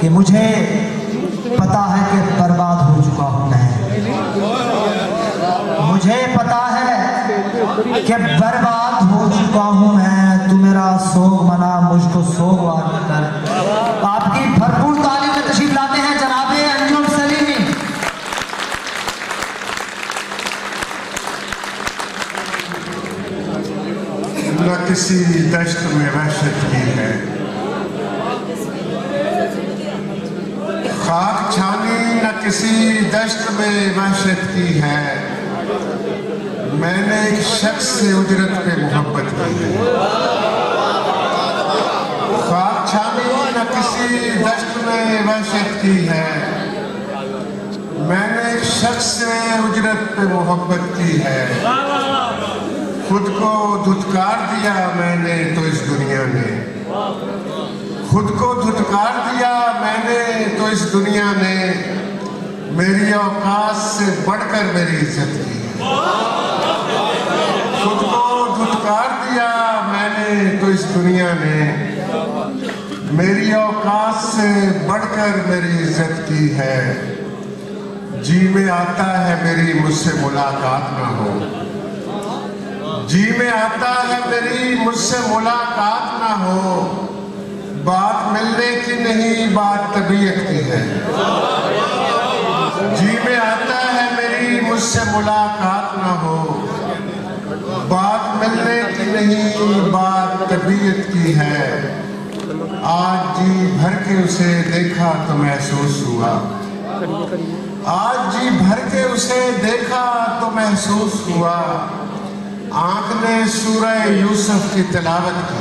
कि मुझे पता है कि बर्बाद हो चुका हूं मैं, मुझे पता है कि बर्बाद हो चुका हूं मैं। तू मेरा सोग मना, मुझको सोगवार कर। आपकी भरपूर तालीम में तशरीफ लाते हैं जनाबे अंजुम सलीमी। न किसी दश्त में वहशत की है खाक छानी, न किसी दश्त में वहशत की है। मैंने एक शख्स से उजरत पे मोहब्बत की है। खाक छानी न किसी दश्त में वहशत की है। मैंने एक शख्स से उजरत पे मोहब्बत की है। खुद को धुतकार दिया मैंने तो इस दुनिया ने, खुद को धुतकार दिया मैंने तो इस दुनिया ने। मेरी औकात से बढ़कर मेरी इज्जत की। खुद को धुतकार दिया मैंने तो इस दुनिया ने। मेरी औकात से बढ़कर मेरी इज्जत की है। जी में आता है मेरी मुझसे मुलाकात ना हो, जी में आता है मेरी मुझसे मुलाकात ना हो। बात मिलने की नहीं, बात तबीयत की है। जी में आता है मेरी मुझसे मुलाकात ना हो। बात मिलने की नहीं, बात तबीयत की है। आज जी भर के उसे देखा तो महसूस हुआ, आज जी भर के उसे देखा तो महसूस हुआ। आंख ने सूरह यूसुफ की तिलावत की।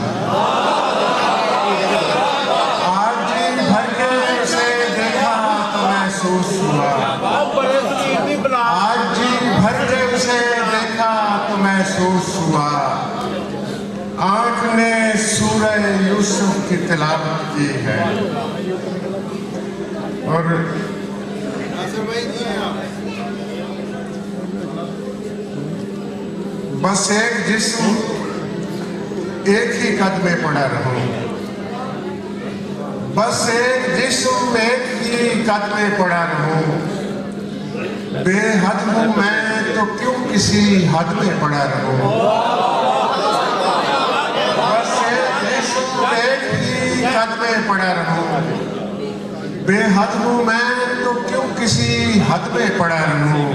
आज जी भर के उसे देखा तो महसूस हुआ, आज जी भर के उसे देखा तो महसूस हुआ। आंख ने सूरह यूसुफ की तिलावत की है। और बस एक जिस्म एक ही कद में पड़ा रहूं, बस एक जिस्म एक ही कद में पड़ा रहूं। बेहद हूं मैं तो क्यों किसी हद में पड़ा रहूं। बस एक जिस्म एक ही कद में पड़ा रहूं। बेहद हूं मैं तो क्यों किसी हद में पड़ा रहूं।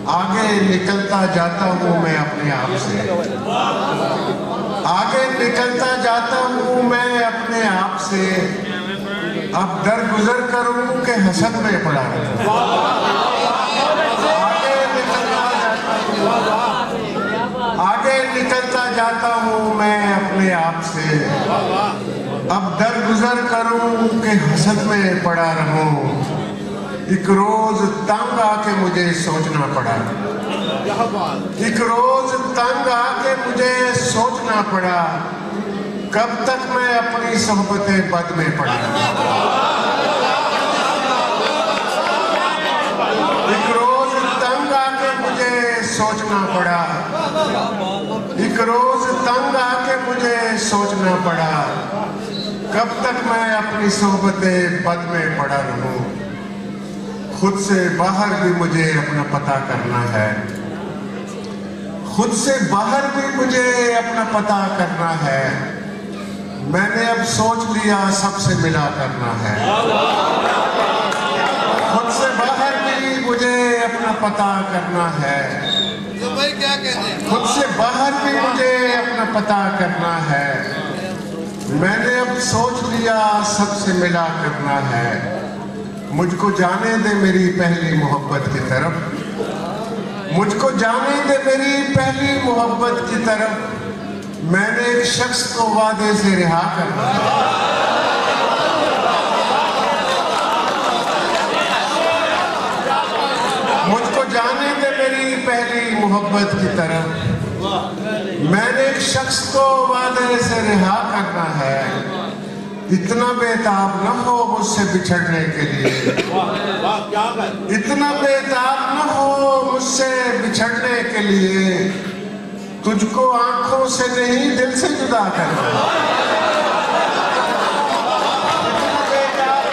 आगे निकलता जाता हूँ मैं अपने आप से, आगे निकलता जाता हूँ मैं अपने आप से। अब दरगुजर करूँ कि हसद में पड़ा रहूं। आगे निकलता जाता हूँ मैं अपने आप से। अब दरगुजर करूँ कि हसद में पड़ा रहूं। एक रोज तंग आके मुझे सोचना पड़ा, एक रोज तंग आके मुझे सोचना पड़ा। कब तक मैं अपनी सोहबतें बद में पड़ा। एक रोज तंग आके मुझे सोचना पड़ा, एक रोज तंग आके मुझे सोचना पड़ा। कब तक मैं अपनी सोहबतें बद में पड़ा रहूं। खुद से बाहर भी मुझे अपना पता करना है, खुद से बाहर भी मुझे अपना पता करना है। मैंने अब सोच लिया सबसे मिला करना है। खुद से बाहर भी मुझे अपना पता करना है। खुद से बाहर भी मुझे अपना पता करना है। मैंने अब सोच लिया सबसे मिला करना है। मुझको जाने दे मेरी पहली मोहब्बत की तरफ, मुझको जाने दे मेरी पहली मोहब्बत की तरफ। मैंने एक शख्स को वादे से रिहा करना है। मुझको जाने दे मेरी पहली मोहब्बत की तरफ। मैंने एक शख्स को वादे से रिहा करना है। इतना बेताब न हो मुझसे बिछड़ने के लिए, इतना बेताब न हो मुझसे बिछड़ने के लिए। तुझको आंखों से नहीं दिल से जुदा करना। इतना बेताब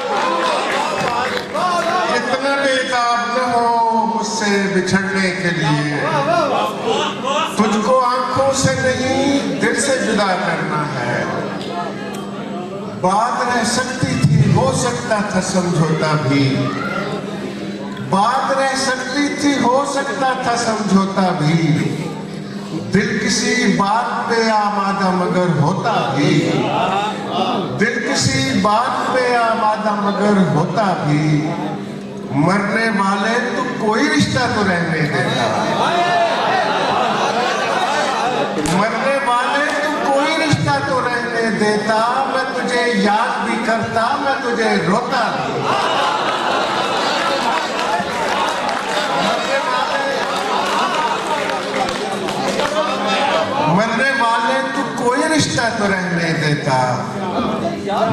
के लिए। तुझको आंखों से नहीं दिल से जुदा करना है। बात रह सकती थी, हो सकता था समझौता भी। बात रह सकती थी, हो सकता था समझौता भी। दिल किसी बात पे आमादा मगर होता भी। दिल किसी बात पे आमादा मगर होता भी। मरने वाले तो कोई रिश्ता तो रहने देता। मरने वाले तो कोई रिश्ता तो रहने देता। मैं तुझे याद भी करता, मैं तुझे रोता भी। मरने वाले तो कोई रिश्ता तो रहने देता।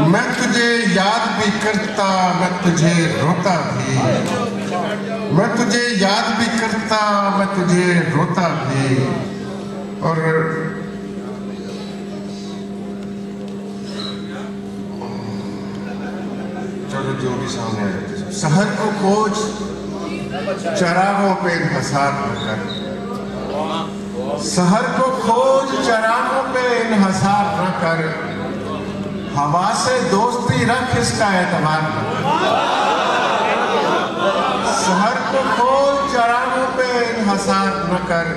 मैं तुझे याद भी करता, मैं तुझे रोता भी। मैं तुझे याद भी करता, मैं तुझे रोता भी। और चलो जो भी सामने आ जाते। शहर को खोज चरागों पे इन्हसार न कर। शहर को खोज चरागों पे इन्हसार न कर। हवा से दोस्ती रख, इसका एतबार न कर। शहर को खोज चरागों पे इन्हसार न कर।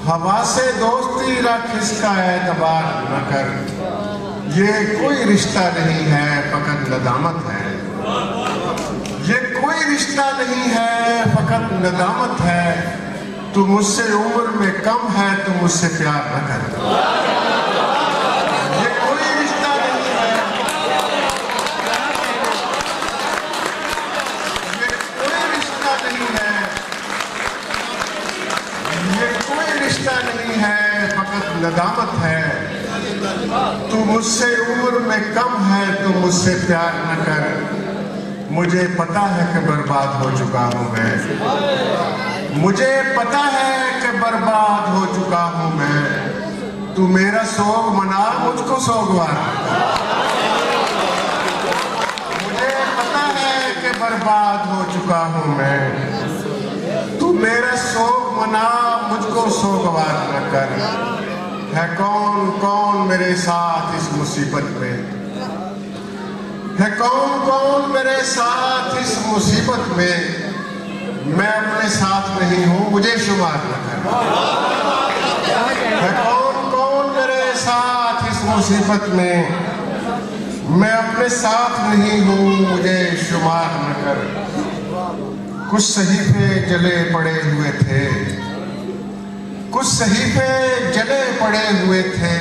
हवा से दोस्ती रख, इसका एतबार न कर। ये कोई रिश्ता नहीं है, फकत नदामत है। ये कोई रिश्ता नहीं है, फकत नदामत है। तू मुझसे उम्र में कम है, तो मुझसे प्यार न कर। ये कोई रिश्ता नहीं है। ये कोई रिश्ता नहीं है। ये कोई रिश्ता नहीं है, फकत नदामत है। तू मुझसे उम्र में कम है, तो मुझसे प्यार न कर। मुझे पता है कि बर्बाद हो चुका हूं मैं। मुझे पता है कि बर्बाद हो चुका हूं मैं। तू मेरा सोग मना, मुझको सोगवार। मुझे पता है कि बर्बाद हो चुका हूं मैं। तू मेरा सोग मना, मुझको सोगवार न कर। है कौन कौन मेरे साथ इस मुसीबत में। है कौन कौन मेरे साथ इस मुसीबत में। मैं अपने साथ नहीं हूं, मुझे शुमार न कर। है कौन कौन मेरे साथ इस मुसीबत में। मैं अपने साथ नहीं हूं, मुझे शुमार न कर। कुछ सहीफे जले पड़े हुए थे। कुछ सहीफे जले पड़े हुए थे।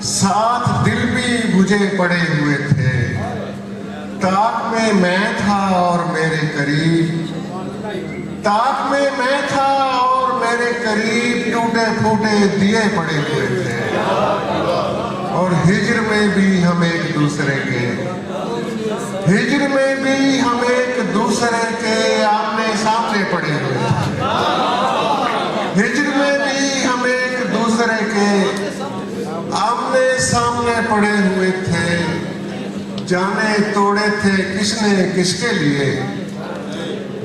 साथ दिल भी बुझे पड़े हुए थे। ताक में मैं था और मेरे करीब। ताक में मैं था और मेरे करीब टूटे फूटे दिए पड़े हुए थे। और हिज्र में भी हम एक दूसरे के। हिज्र में भी हम एक दूसरे के आमने सामने पड़े हुए थे। हिज्र में भी हम एक दूसरे के आमने सामने पड़े हुए थे। जाने तोड़े थे किसने किसके लिए।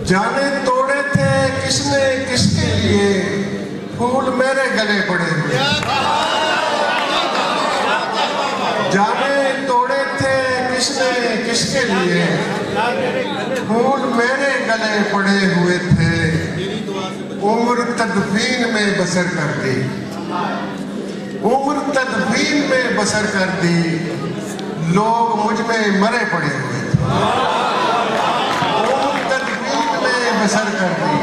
जाने तोड़े थे किसने किसके लिए। फूल मेरे गले पड़े हुए। जाने तोड़े थे किसने किसके लिए। फूल मेरे गले पड़े हुए थे। उम्र तदफीन में बसर कर दी। उम्र तदफीन में बसर कर दी। लोग मुझ में मरे पड़े हुए थे। उम्र तदफीन में बसर कर दी।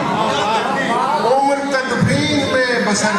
उम्र तदफीन में बसर